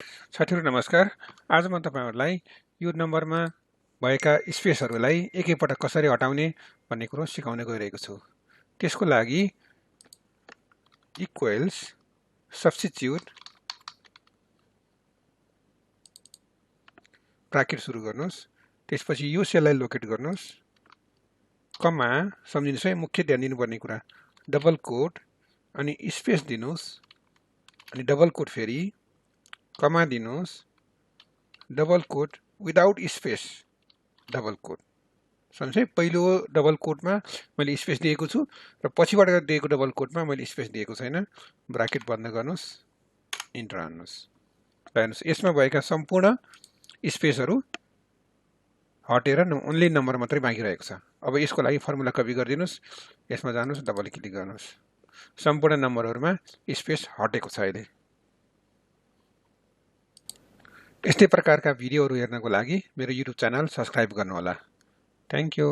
साथीहरु नमस्कार। आज म तपाईहरुलाई यो नम्बरमा भएका स्पेसहरुलाई एकैपटक कसरी हटाउने भन्ने कुरो सिकाउन गइरहेको छु। त्यसको लागि इक्वल्स सब्स्टिट्युट ब्राकेट सुरु गर्नुस्। त्यसपछि यो सेललाई लोकेट गर्नुस्, कमा सम्झिनुस् है, मुख्य ध्यान दिनुपर्ने कुरा डबल कोट अनि स्पेस दिनुस्, अनि डबल कोट फेरि कमा दिनुस्, double quote without space double quote. सम्झै पहिलो डबल कोटमा मैले स्पेस दिएको छु र पछिबाट दिएको डबल कोटमा मैले स्पेस दिएको छैन। ब्राकेट बन्द गर्नुस्, इन्टर हान्नुस्। हेर्नुस् यसमा भएका सम्पूर्ण स्पेसहरु हटेर ओन्ली नम्बर मात्रै बाँकी रहेको छ। अब यसको लागि फर्मुला कपी गरिदिनुस्, यसमा जानुस्, डबल क्लिक गर्नुस्। सम्पूर्ण नम्बरहरुमा स्पेस हटेको छ अहिले। यस्तै प्रकारका भिडियोहरु हेर्नको लागि मेरो युट्युब च्यानल सब्स्क्राइब गर्नुहोला। Thank you.